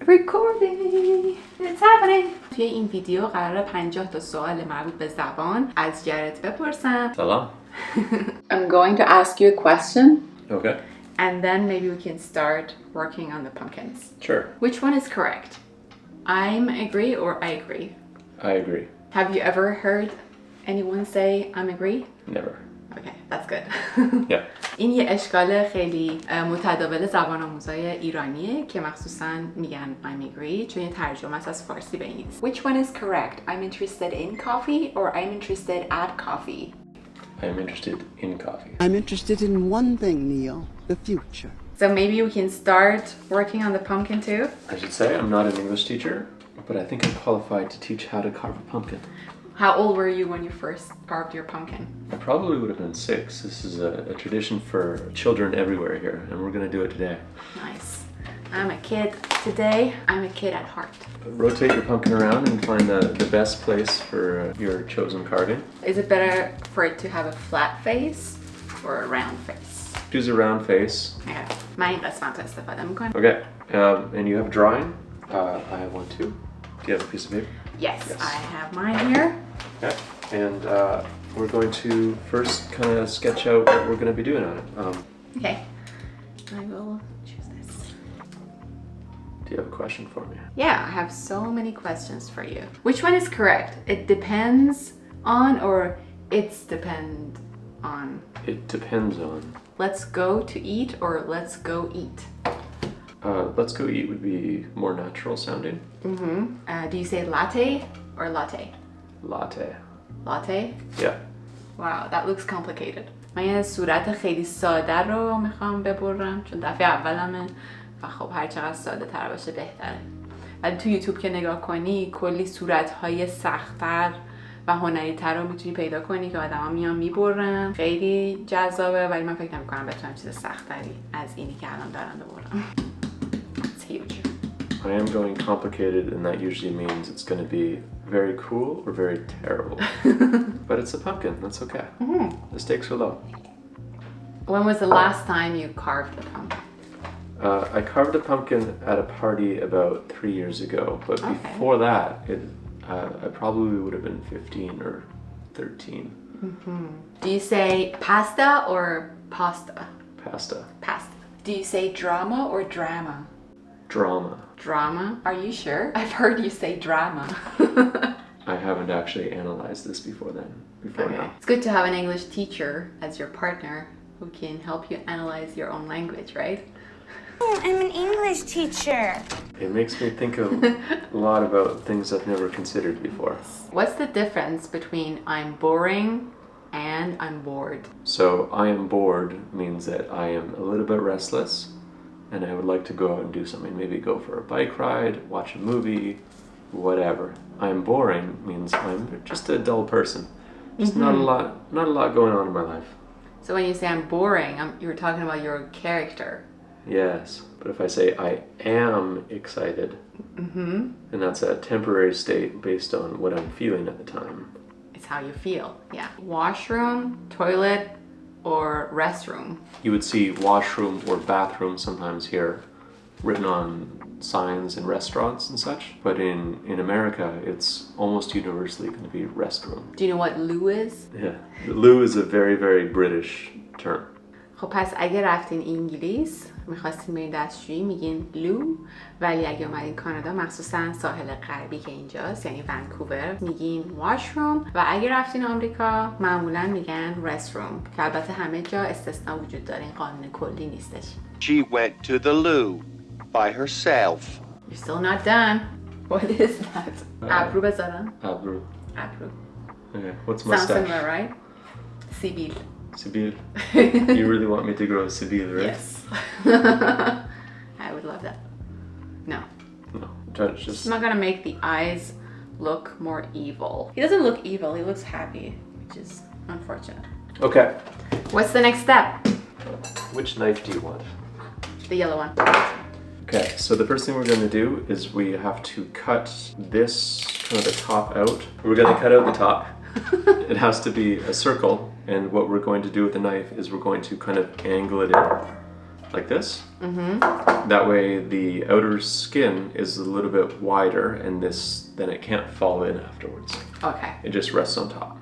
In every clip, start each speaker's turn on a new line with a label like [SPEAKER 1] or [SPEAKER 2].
[SPEAKER 1] Recording. It's happening. توی این ویدیو قراره 50 تا سوال مربوط به زبان از جرت بپرسم.
[SPEAKER 2] Salam.
[SPEAKER 1] I'm going to ask you a question.
[SPEAKER 2] Okay.
[SPEAKER 1] And then maybe we can start working on the pumpkins.
[SPEAKER 2] Sure.
[SPEAKER 1] Which one is correct? I'm agree or I agree?
[SPEAKER 2] I agree.
[SPEAKER 1] Have you ever heard anyone say I'm agree?
[SPEAKER 2] Never.
[SPEAKER 1] Okay, that's good.
[SPEAKER 2] Yeah.
[SPEAKER 1] این یه اشکال خیلی متداول زبان آموزای ایرانیه که مخصوصاً میگن I'm agree چون یه ترجمه است از فارسی به انگلیسی. Which one is correct? I'm interested in coffee or I'm interested at coffee?
[SPEAKER 2] I'm interested in coffee.
[SPEAKER 3] I'm interested in one thing, Neil, the future.
[SPEAKER 1] So maybe we can start working on the pumpkin too?
[SPEAKER 2] I should say I'm not an English teacher, but I think I'm qualified to teach how to carve a pumpkin.
[SPEAKER 1] How old were you when you first carved your pumpkin?
[SPEAKER 2] I probably would have been 6. This is a tradition for children everywhere here, and we're going to do it today.
[SPEAKER 1] Nice. I'm a kid today. I'm a kid at heart.
[SPEAKER 2] Rotate your pumpkin around and find the best place for your chosen carving.
[SPEAKER 1] Is it better for it to have a flat face or a round face?
[SPEAKER 2] Choose a round face.
[SPEAKER 1] Okay. من این قسمت رو استفاده میکنم.
[SPEAKER 2] Okay, and you have a drawing. I have one too. Do you have a piece of paper?
[SPEAKER 1] Yes, I have mine here.
[SPEAKER 2] Okay, and we're going to first kind of sketch out what we're going to be doing on it.
[SPEAKER 1] Okay. I will choose this.
[SPEAKER 2] Do you have a question for me?
[SPEAKER 1] Yeah, I have so many questions for you. Which one is correct? It depends on or it's depend on?
[SPEAKER 2] It depends on.
[SPEAKER 1] Let's go to eat or let's go eat?
[SPEAKER 2] Let's go eat would be more natural sounding.
[SPEAKER 1] Mm-hmm. Do you say latte or latte?
[SPEAKER 2] Latte.
[SPEAKER 1] Latte?
[SPEAKER 2] Yeah.
[SPEAKER 1] Wow, that looks complicated. من یه صورت خیلی ساده رو میخوام ببرم چون دفعه اولمه و خب هر چقدر ساده تر باشه بهتره. ولی تو یوتیوب که نگاه کنی کلی صورت‌های سخت‌تر و هنری تر رو میتونی پیدا کنی که آدما میان میبرن. خیلی جذابه ولی من فکر نمی‌کنم بتونم چیز سخت‌تری از اینی که الان دارم ببرم. It's huge.
[SPEAKER 2] I am going complicated, and that usually means it's going to be very cool or very terrible. But it's a pumpkin. That's okay.
[SPEAKER 1] Mm-hmm.
[SPEAKER 2] The stakes are low.
[SPEAKER 1] When was the last time you carved a pumpkin?
[SPEAKER 2] I carved a pumpkin at a party about 3 years ago, but
[SPEAKER 1] Okay.
[SPEAKER 2] before that, I probably would have been 15 or 13.
[SPEAKER 1] Mm-hmm. Do you say pasta or pasta?
[SPEAKER 2] Pasta.
[SPEAKER 1] Pasta. Do you say drama or drama?
[SPEAKER 2] Drama.
[SPEAKER 1] Drama? Are you sure? I've heard you say drama.
[SPEAKER 2] I haven't actually analyzed this before
[SPEAKER 1] Okay.
[SPEAKER 2] now.
[SPEAKER 1] It's good to have an English teacher as your partner who can help you analyze your own language, right?
[SPEAKER 4] Oh, I'm an English teacher.
[SPEAKER 2] It makes me think a lot about things I've never considered before.
[SPEAKER 1] What's the difference between I'm boring and I'm bored?
[SPEAKER 2] So I am bored means that I am a little bit restless and I would like to go out and do something. Maybe go for a bike ride, watch a movie, whatever. I'm boring means I'm just a dull person. Just not a lot going on in my life.
[SPEAKER 1] So when you say I'm boring, you're talking about your character.
[SPEAKER 2] Yes, but if I say I am excited, then that's a temporary state based on what I'm feeling at the time.
[SPEAKER 1] It's how you feel, yeah. Washroom, toilet, or restroom.
[SPEAKER 2] You would see washroom or bathroom sometimes here written on signs in restaurants and such, but in America it's almost universally going to be restroom.
[SPEAKER 1] Do you know what loo is?
[SPEAKER 2] Yeah, loo is a very, very British term.
[SPEAKER 1] خب پس اگه رفتین انگلیس میخواستین برین دستشویی میگین لو، ولی اگه اومدین کانادا مخصوصا ساحل غربی که اینجاست یعنی ونکوور میگین واشروم و اگه رفتین آمریکا معمولا میگن رستروم که البته همه جا استثنا وجود داره این قانون کلی نیستش.
[SPEAKER 5] She went to the loo by herself.
[SPEAKER 1] You're still not done. What is that? ابرو بذارم؟
[SPEAKER 2] Abru.
[SPEAKER 1] ابرو.
[SPEAKER 2] Okay, what's
[SPEAKER 1] Sounds
[SPEAKER 2] mustache?
[SPEAKER 1] similar, right? سیبیل.
[SPEAKER 2] Sibyl. You really want me to grow a Sibyl, right?
[SPEAKER 1] Yes. I would love that. No.
[SPEAKER 2] No, try to
[SPEAKER 1] It's
[SPEAKER 2] just...
[SPEAKER 1] not gonna make the eyes look more evil. He doesn't look evil, he looks happy, which is unfortunate.
[SPEAKER 2] Okay,
[SPEAKER 1] What's the next step?
[SPEAKER 2] which knife do you want?
[SPEAKER 1] The yellow one.
[SPEAKER 2] Okay, so the first thing we're going to do is we have to cut this, kind of the top out. We're going to cut out the top. It has to be a circle, and what we're going to do with the knife is we're going to kind of angle it in like this. That way the outer skin is a little bit wider and then it can't fall in afterwards.
[SPEAKER 1] Okay.
[SPEAKER 2] It just rests on top.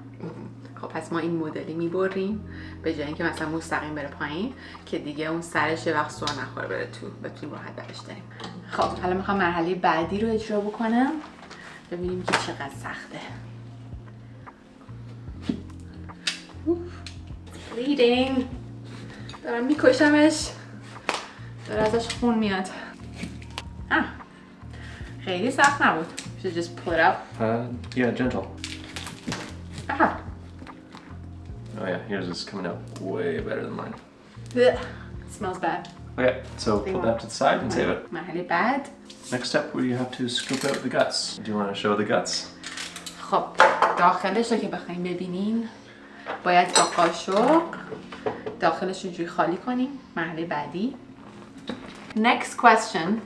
[SPEAKER 1] خب پس ما این مدلی میبریم به جای اینکه مثلا مستقیم بره پایین که دیگه اون سرش یه وقت سر نخوره بره تو، بتونیم راحت برش داریم. خب حالا میخوام مرحله بعدی رو اجرا بکنم ببینیم که چقدر سخته. Bleeding. دارم میکشمش، داره ازش خون میاد. خیلی سخت نبود. Should just pull it out.
[SPEAKER 2] Yeah, gentle.
[SPEAKER 1] Aha.
[SPEAKER 2] Oh yeah, yours is coming out way better than mine.
[SPEAKER 1] It smells bad.
[SPEAKER 2] Okay, so put that to the side and save it.
[SPEAKER 1] مرحله بعد.
[SPEAKER 2] Next step, you have to scoop out the guts. Do you want to show the guts?
[SPEAKER 1] خب داخلش رو که بخوایم ببینین باید با قاشق داخلش رو جوری خالی کنیم. مرحله بعدی. Next question.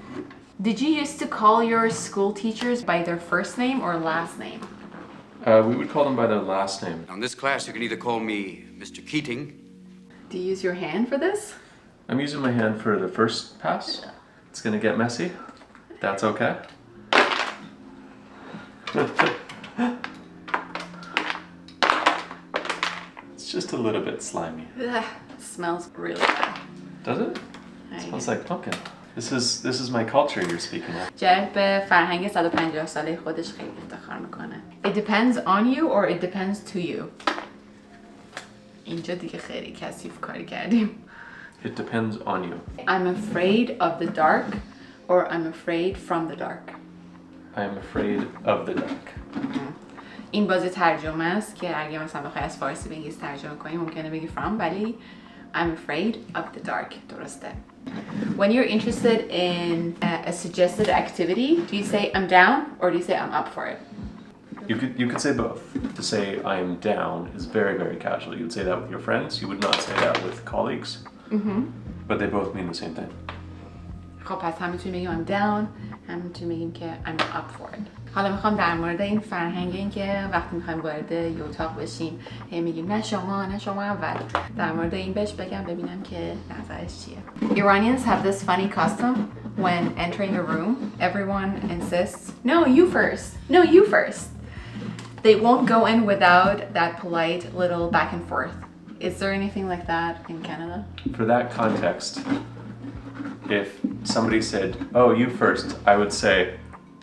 [SPEAKER 1] Did you used to call your school teachers by their first name or last name?
[SPEAKER 2] We would call them by their last name.
[SPEAKER 6] On this class, you can either call me Mr. Keating.
[SPEAKER 1] Do you use your hand for this?
[SPEAKER 2] I'm using my hand for the first pass. It's gonna get messy. That's okay. It's just a little bit slimy.
[SPEAKER 1] Ugh, it smells really bad.
[SPEAKER 2] Does it? It smells like pumpkin. This is my culture you're speaking of.
[SPEAKER 1] جرد به فرهنگ 150 ساله خودش خیلی افتخار میکنه. It depends on you or it depends to you. اینجا دیگه خیلی کثیف کاری کردیم.
[SPEAKER 2] It depends on you.
[SPEAKER 1] I'm afraid of the dark or I'm afraid from the dark.
[SPEAKER 2] I am afraid of the dark.
[SPEAKER 1] این بازی ترجمه است که اگه مثلا بخوای از فارسی به انگلیسی ترجمه کنی ممکنه بگی from، ولی I'm afraid of the dark درسته. When you're interested in a suggested activity, do you say I'm down or do you say I'm up for it?
[SPEAKER 2] You could say both. To say I am down is very, very casual. You would say that with your friends. You would not say that with colleagues. But they both mean the same thing.
[SPEAKER 1] خب پس هم میتونیم بگیم I'm down، هم میتونیم بگیم که I'm up for it. حالا میخوام در مورد این فرهنگ این که وقتی میخوایم وارد یه اتاق بشیم هی میگیم نه شما اول، در مورد این بهش بگم ببینم که نظرش چیه. Iranians have this funny custom when entering a room. Everyone insists, no you first. They won't go in without that polite little back and forth. Is there anything like that in Canada?
[SPEAKER 2] For that context, if somebody said, oh, you first, I would say,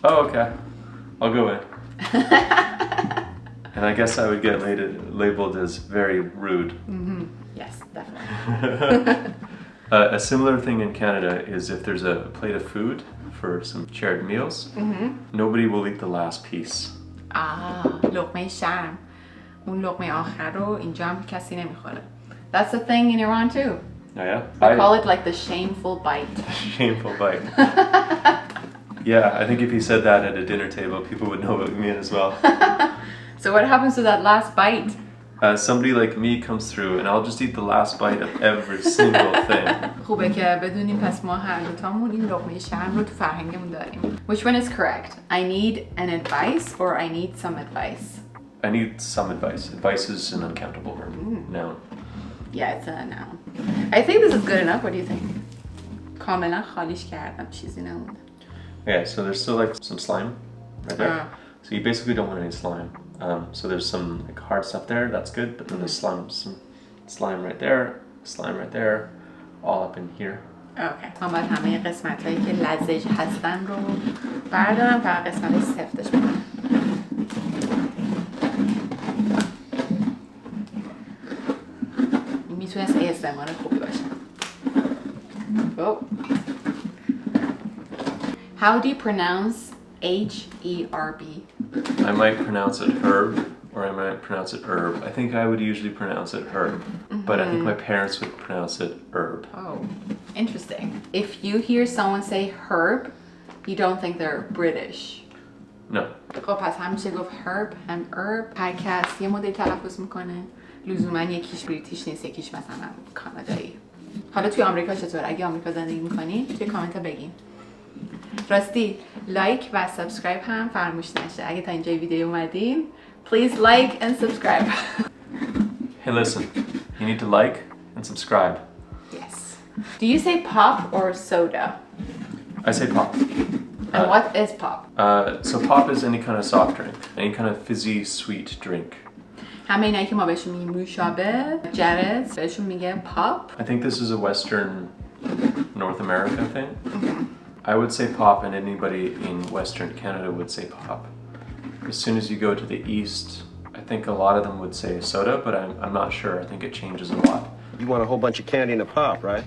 [SPEAKER 2] oh, okay, I'll go in. And I guess I would get labeled as very rude.
[SPEAKER 1] Yes, definitely.
[SPEAKER 2] A similar thing in Canada is if there's a plate of food for some shared meals, nobody will eat the last piece.
[SPEAKER 1] لقمه شرم. اون لقمه آخر رو اینجا هم کسی نمیخوره. That's the thing in Iran too.
[SPEAKER 2] Oh yeah?
[SPEAKER 1] They call it like the shameful bite.
[SPEAKER 2] Shameful bite. Yeah, I think if you said that at a dinner table, people would know what you mean as well.
[SPEAKER 1] So what happens to that last bite?
[SPEAKER 2] Somebody like me comes through and I'll just eat the last bite of every single thing.
[SPEAKER 1] خوبه که بدونیم پس ما هر دوتامون این لقمه شرم رو تو فرهنگمون داریم. Which one is correct? I need an advice or I need some advice?
[SPEAKER 2] I need some advice. Advice is an uncountable verb. Noun.
[SPEAKER 1] Yeah, it's a noun. I think this is good enough. What do you think? کاملا خالیش کردم، چیزی نمونده.
[SPEAKER 2] Okay, so there's still like some slime right there. So you basically don't want any slime. So there's some like hard stuff there, that's good, but then there's some slime right there, all up in here.
[SPEAKER 1] Okay. من باید همه قسمت هایی که لزج هستن رو بردارم و قسمت سفتش بدم. میتونست استعمال خوبی باشه. Oh. How do you pronounce H-E-R-B?
[SPEAKER 2] I might pronounce it herb, or I might pronounce it herb. I think I would usually pronounce it herb, but I think my parents would pronounce it herb.
[SPEAKER 1] Oh, interesting. If you hear someone say herb, you don't think they're British.
[SPEAKER 2] No.
[SPEAKER 1] خب پس همیشه گفت herb and herb. هر کس یه مدل تلفظ میکنه. لزوما یکیش بریتیش نیست، یکیش مثلا کانادایی. حالا توی آمریکا چطور؟ اگه آمریکا زندگی میکنین توی کامنت بگین. راستی لایک و سابسکرایب هم فراموش نشه. اگه تا اینجای ویدیو اومدین please like and subscribe.
[SPEAKER 2] Hey, listen, you need to like and subscribe.
[SPEAKER 1] Yes. Do you say pop or soda?
[SPEAKER 2] I say pop.
[SPEAKER 1] And what is pop?
[SPEAKER 2] So pop is any kind of soft drink, any kind of fizzy, sweet drink.
[SPEAKER 1] همه اینایی که ما بهشون میگیم نوشابه، جرز، بهشون میگه pop.
[SPEAKER 2] I think this is a Western North America thing. I would say pop, and anybody in Western Canada would say pop. As soon as you go to the east, I think a lot of them would say soda, but I'm not sure. I think it changes a lot.
[SPEAKER 5] You want a whole bunch of candy in a pop, right?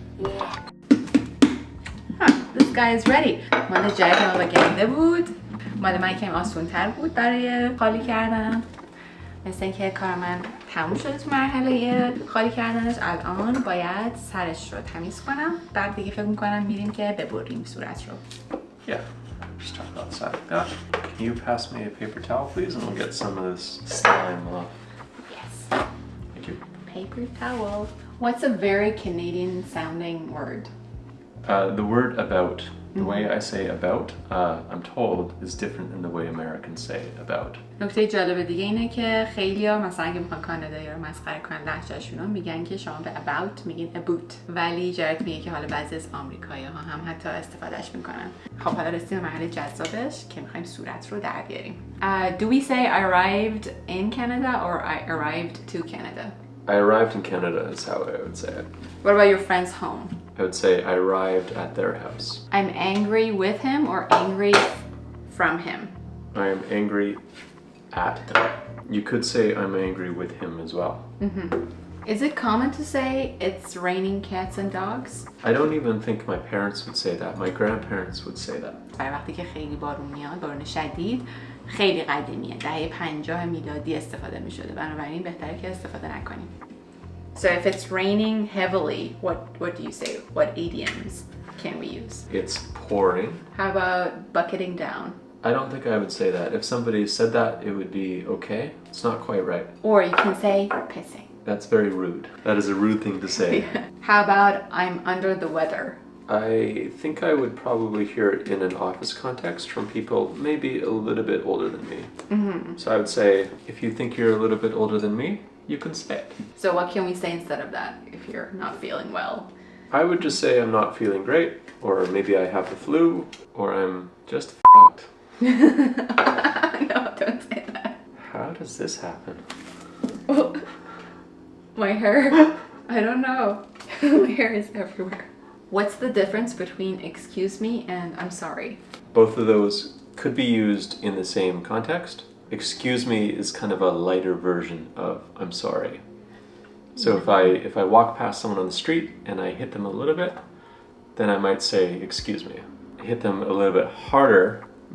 [SPEAKER 1] This guy is ready. مال جای که ما گنده بود. مال من کمی آسون تر بود برای خالی کردن. مثل اینکه کار من تموم شده تو مرحله خالی کردنش. الان باید سرش رو تمیز کنم. بعد دیگه فکر میکنم میریم که ببریم صورت رو.
[SPEAKER 2] Yeah, just talk outside like that. Can you pass me a paper towel, please, and we'll get some of this slime off.
[SPEAKER 1] Yes.
[SPEAKER 2] Thank you.
[SPEAKER 1] Paper towel. What's a very Canadian sounding word?
[SPEAKER 2] The word about. The way I say about, I'm told, is different than the way Americans say about.
[SPEAKER 1] نکته جالب دیگه اینه که خیلی‌ها مثلا اگه میخوان کانادایی رو مسخره کنن لهجه‌شون رو میگن که شما به about میگین about، ولی جرت میگه که حالا بعضی از آمریکایی‌ها هم حتی استفادهش میکنن. خب حالا رسیدیم به مرحله جذابش که میخوایم صورت رو در بیاریم. Do we say I arrived in Canada or I arrived to Canada?
[SPEAKER 2] I arrived in Canada is how I would say it.
[SPEAKER 1] What about your friend's home?
[SPEAKER 2] I would say I arrived at their house.
[SPEAKER 1] I'm angry with him or angry from him?
[SPEAKER 2] I am angry at him. You could say I'm angry with him as well.
[SPEAKER 1] Is it common to say it's raining cats and dogs?
[SPEAKER 2] I don't even think my parents would say that. My grandparents would say that.
[SPEAKER 1] برای وقتی که خیلی بارون میاد، بارون شدید، خیلی قدیمیه، دهه 50 میلادی استفاده میشده، بنابراین بهتره که استفاده نکنیم. So if it's raining heavily, what do you say? What idioms can we use?
[SPEAKER 2] It's pouring.
[SPEAKER 1] How about bucketing down?
[SPEAKER 2] I don't think I would say that. If somebody said that, it would be okay. It's not quite right.
[SPEAKER 1] Or you can say pissing.
[SPEAKER 2] That's very rude. That is a rude thing to say.
[SPEAKER 1] How about I'm under the weather?
[SPEAKER 2] I think I would probably hear it in an office context from people maybe a little bit older than me. So I would say, if you think you're a little bit older than me, you can say it.
[SPEAKER 1] So what can we say instead of that if you're not feeling well?
[SPEAKER 2] I would just say I'm not feeling great, or maybe I have the flu, or I'm just fucked.
[SPEAKER 1] No, don't say that.
[SPEAKER 2] How does this happen?
[SPEAKER 1] My hair, I don't know. My hair is everywhere. What's the difference between excuse me and I'm sorry?
[SPEAKER 2] Both of those could be used in the same context. Excuse me is kind of a lighter version of I'm sorry. So if I walk past someone on the street and I hit them a little bit, then I might say excuse me. Hit them a little bit harder,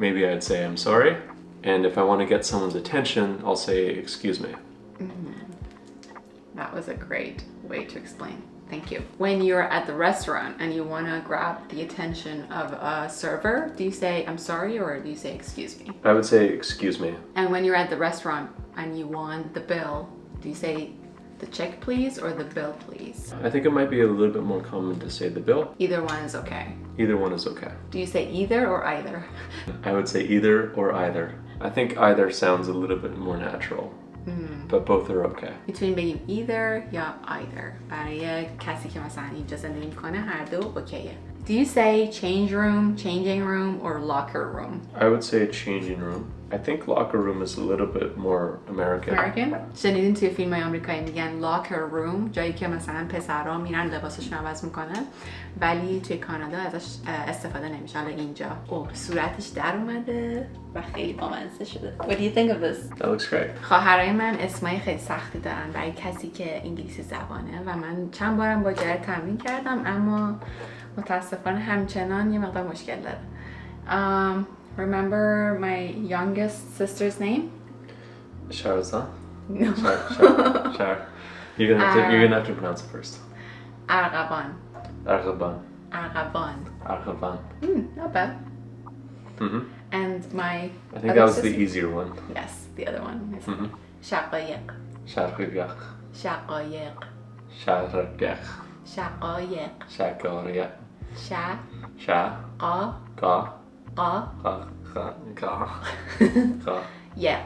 [SPEAKER 2] maybe I'd say I'm sorry. And if I want to get someone's attention, I'll say excuse me.
[SPEAKER 1] That was a great way to explain. Thank you. When you're at the restaurant and you want to grab the attention of a server, do you say I'm sorry or do you say excuse me?
[SPEAKER 2] I would say excuse me.
[SPEAKER 1] And when you're at the restaurant and you want the bill, do you say the check please or the bill please?
[SPEAKER 2] I think it might be a little bit more common to say the bill.
[SPEAKER 1] Either one is okay.
[SPEAKER 2] Either one is okay.
[SPEAKER 1] Do you say either or either?
[SPEAKER 2] I would say either or either. I think either sounds a little bit more natural. But both are okay.
[SPEAKER 1] میتونیم بگیم either یا either. برای کسی که مثلا اینجا زندگی میکنه هر دو اوکیه. Do you say change room, changing room, or locker room?
[SPEAKER 2] I would say changing room. I think locker room is a little bit more American.
[SPEAKER 1] American? شنیدین توی فیلم های آمریکایی میگن locker room، جایی که مثلا پسرها میرن لباسشون عوض میکنن، ولی توی کانادا ازش استفاده نمیشه. حالا اینجا صورتش در اومده و خیلی بامزه شده. What do you think of this?
[SPEAKER 2] That looks great.
[SPEAKER 1] خواهرای من اسمای خیلی سختی دارن برای کسی که انگلیسی زبانه و من چند بارم با جرد تمرین کردم اما متاسفانه همچنان یه مقدار مشکل داره. Remember my youngest sister's name?
[SPEAKER 2] Sharzan?
[SPEAKER 1] No.
[SPEAKER 2] Shar. You're gonna have to pronounce it first.
[SPEAKER 1] Argaban.
[SPEAKER 2] Argaban.
[SPEAKER 1] Argaban.
[SPEAKER 2] Argaban.
[SPEAKER 1] Not bad. And my
[SPEAKER 2] I think that was the easier one.
[SPEAKER 1] Yes, the other one is Shaqayiq.
[SPEAKER 2] Sharqiq.
[SPEAKER 1] Shaqayiq.
[SPEAKER 2] Sharqiq.
[SPEAKER 1] Shaqayiq.
[SPEAKER 2] Shaqariq.
[SPEAKER 1] Sha.
[SPEAKER 2] Sha.
[SPEAKER 1] Qa.
[SPEAKER 2] Qa.
[SPEAKER 1] Qa.
[SPEAKER 2] Qa. Qa. Qa.
[SPEAKER 1] Yiq.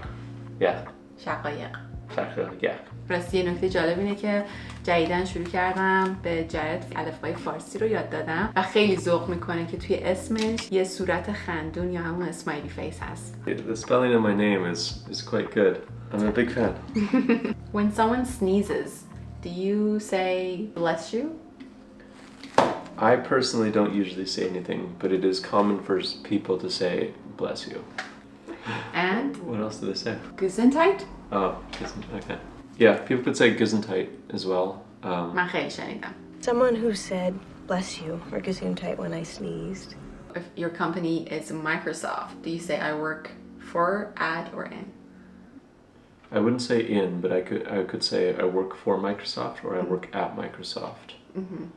[SPEAKER 2] Yeah.
[SPEAKER 1] Shaqayiq.
[SPEAKER 2] Exactly, yeah.
[SPEAKER 1] راستی یه نکته جالب اینه که جدیداً شروع کردم به جرد الفبای فارسی رو یاد دادم و خیلی ذوق میکنه که توی اسمش یه صورت خندون یا همون اسمایلی فیس هست.
[SPEAKER 2] The spelling of my name is quite good. I'm a big fan.
[SPEAKER 1] When someone sneezes, do you say bless you?
[SPEAKER 2] I personally don't usually say anything, but it is common for people to say bless you.
[SPEAKER 1] And
[SPEAKER 2] What else do they say?
[SPEAKER 1] Gesundheit?
[SPEAKER 2] Oh, okay. Yeah, people could say Gesundheit as well.
[SPEAKER 1] من خیلی شنیدم.
[SPEAKER 7] Someone who said bless you or gesundheit when I sneezed.
[SPEAKER 1] If your company is Microsoft, do you say I work for, at, or in?
[SPEAKER 2] I wouldn't say in, but I could say I work for Microsoft or I work at Microsoft.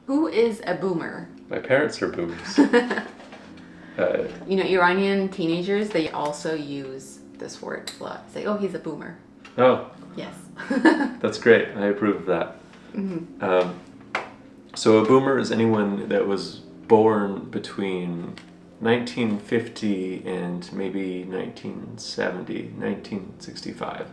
[SPEAKER 1] Who is a boomer?
[SPEAKER 2] My parents are boomers.
[SPEAKER 1] You know, Iranian teenagers, they also use this word a lot. Say, oh, he's a boomer.
[SPEAKER 2] Oh,
[SPEAKER 1] Yes.
[SPEAKER 2] that's great. I approve of that. So a boomer is anyone that was born between 1950 and maybe 1970, 1965.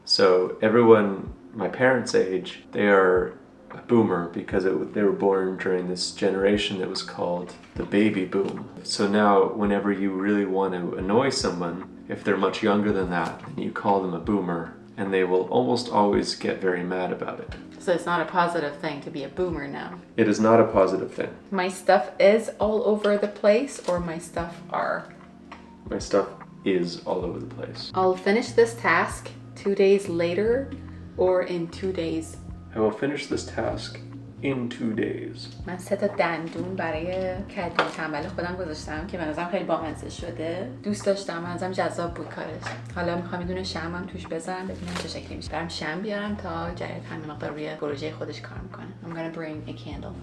[SPEAKER 2] So everyone my parents' age, they are a boomer because they were born during this generation that was called the baby boom. So now whenever you really want to annoy someone, if they're much younger than that, and you call them a boomer, and they will almost always get very mad about it.
[SPEAKER 1] So it's not a positive thing to be a boomer now.
[SPEAKER 2] It is not a positive thing.
[SPEAKER 1] My stuff is all over the place, or my stuff are.
[SPEAKER 2] My stuff is all over the place.
[SPEAKER 1] I'll finish this task 2 days later, or in 2 days.
[SPEAKER 2] I will finish this task in 2 days.
[SPEAKER 1] من 3 تا دندون برای کدوتنبل خودم گذاشتم که به نظرم خیلی بامزه شده. دوست داشتم، به نظرم جذاب بود کارش. حالا میخوام یه دونه شمعم توش بزنم ببینم چه شکلی میشه. برام شمع بیارم تا جرد همین مقدار روی پروژه خودش کار میکنه. I'm gonna bring a candle.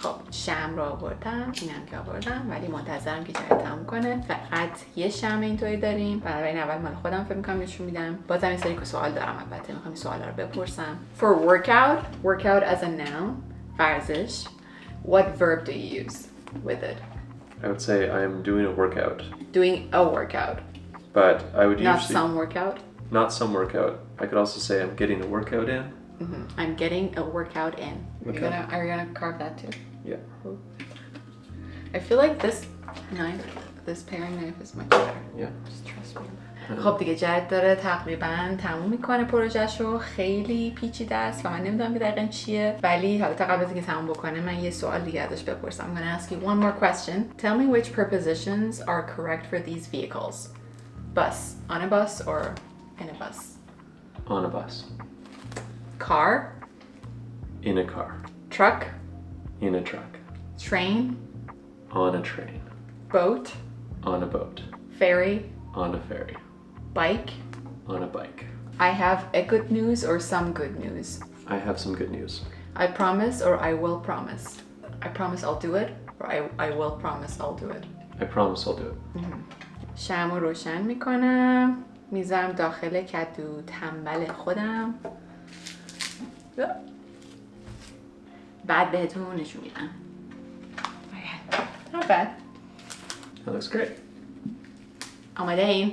[SPEAKER 1] خب شمع رو آوردم، اینم که آوردم، ولی منتظرم که جرد تموم کنه. فقط یه شمع اینطوری داریم. بنابراین اول مال خودم فکر میکنم نشون میدم. بازم این سری سوال دارم، البته میخوام این سوالا رو بپرسم. For workout as a noun. ورزش. What verb do you use with it?
[SPEAKER 2] I would say I am doing a workout.
[SPEAKER 1] Doing a workout.
[SPEAKER 2] But I would
[SPEAKER 1] Not
[SPEAKER 2] usually...
[SPEAKER 1] some workout.
[SPEAKER 2] Not some workout. I could also say I'm getting a workout in.
[SPEAKER 1] I'm getting a workout in.
[SPEAKER 2] Okay.
[SPEAKER 1] Are you gonna carve that too?
[SPEAKER 2] Yeah.
[SPEAKER 1] I feel like this knife, this paring knife is much better.
[SPEAKER 2] Yeah.
[SPEAKER 1] Just trust me. خب دیگه جد داره تقریبا تموم میکنه پروژهشو. خیلی پیچیده است و من نمیدونم که دقیقا چیه، ولی حالا تا قبل از اینکه تموم بکنه من یه سوال دیگه ازش بپرسم. I'm gonna ask you one more question. Tell me which prepositions are correct for these vehicles. Bus. On a bus or in a bus?
[SPEAKER 2] On a bus.
[SPEAKER 1] Car.
[SPEAKER 2] In a car.
[SPEAKER 1] Truck.
[SPEAKER 2] In a truck.
[SPEAKER 1] Train.
[SPEAKER 2] On a train.
[SPEAKER 1] Boat.
[SPEAKER 2] On a boat.
[SPEAKER 1] Ferry.
[SPEAKER 2] On a ferry.
[SPEAKER 1] Bike.
[SPEAKER 2] On a bike.
[SPEAKER 1] I have a good news or some good news.
[SPEAKER 2] I have some good news.
[SPEAKER 1] I promise or I will promise. I promise I'll do it or I will promise I'll do it.
[SPEAKER 2] I promise I'll do it.
[SPEAKER 1] شمع رو روشن میکنم، میذارم داخل کدوتنبل خودم، بعد بهتون نشون میدم. Not bad.
[SPEAKER 2] That looks great.
[SPEAKER 1] آماده این؟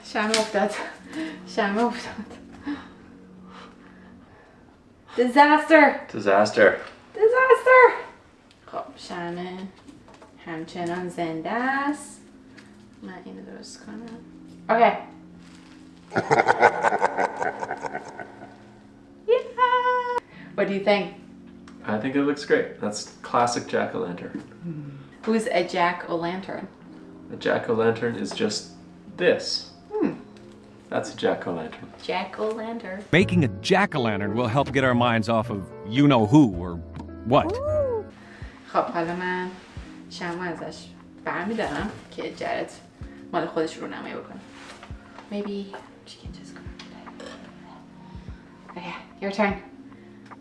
[SPEAKER 1] شمع افتاد. شمع افتاد. Disaster.
[SPEAKER 2] Disaster.
[SPEAKER 1] Disaster. خب شمع همچنان زنده است. من اینو درست کنم. Okay. Yeah. What do you think?
[SPEAKER 2] I think it looks great. That's classic jack-o'-lantern.
[SPEAKER 1] Who's a jack-o'-lantern?
[SPEAKER 2] A jack-o'-lantern is just this. That's a jack-o'-lantern.
[SPEAKER 1] Jack-o'-lantern.
[SPEAKER 8] Making a jack-o'-lantern will help get our minds off of you-know-who or what.
[SPEAKER 1] خب حالا من شمع ازش برمیدارم که جرد مال خودش رو نمایی بکنه. Maybe she can just go. Okay, your turn.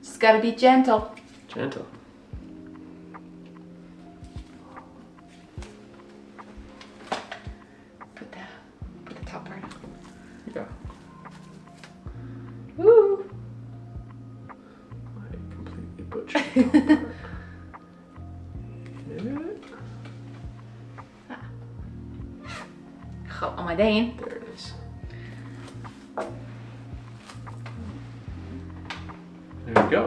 [SPEAKER 1] Just gotta be gentle.
[SPEAKER 2] Gentle.
[SPEAKER 1] Put the top part on.
[SPEAKER 2] Yeah.
[SPEAKER 1] Woo!
[SPEAKER 2] I completely butchered the top part.
[SPEAKER 1] آماده این؟
[SPEAKER 2] There it is. There you go.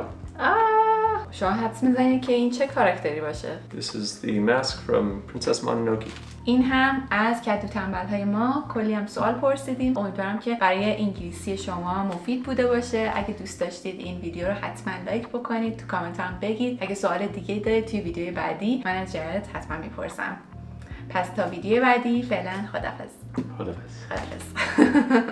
[SPEAKER 1] شما حدس میزنید که این چه کاراکتری باشه؟
[SPEAKER 2] This is the mask from Princess Mononoke.
[SPEAKER 1] این هم از کدوتنبل های ما کلی هم سوال پرسیدیم. امیدوارم که برای انگلیسی شما مفید بوده باشه. اگه دوست داشتید این ویدیو رو حتما لایک بکنید، تو کامنت هم بگید. اگه سوال دیگه دارید توی ویدیو بعدی من از جرد حتما میپرسم. پس تا ویدیو بعدی فعلا خداحافظ.
[SPEAKER 2] خداحافظ.
[SPEAKER 1] خداحافظ.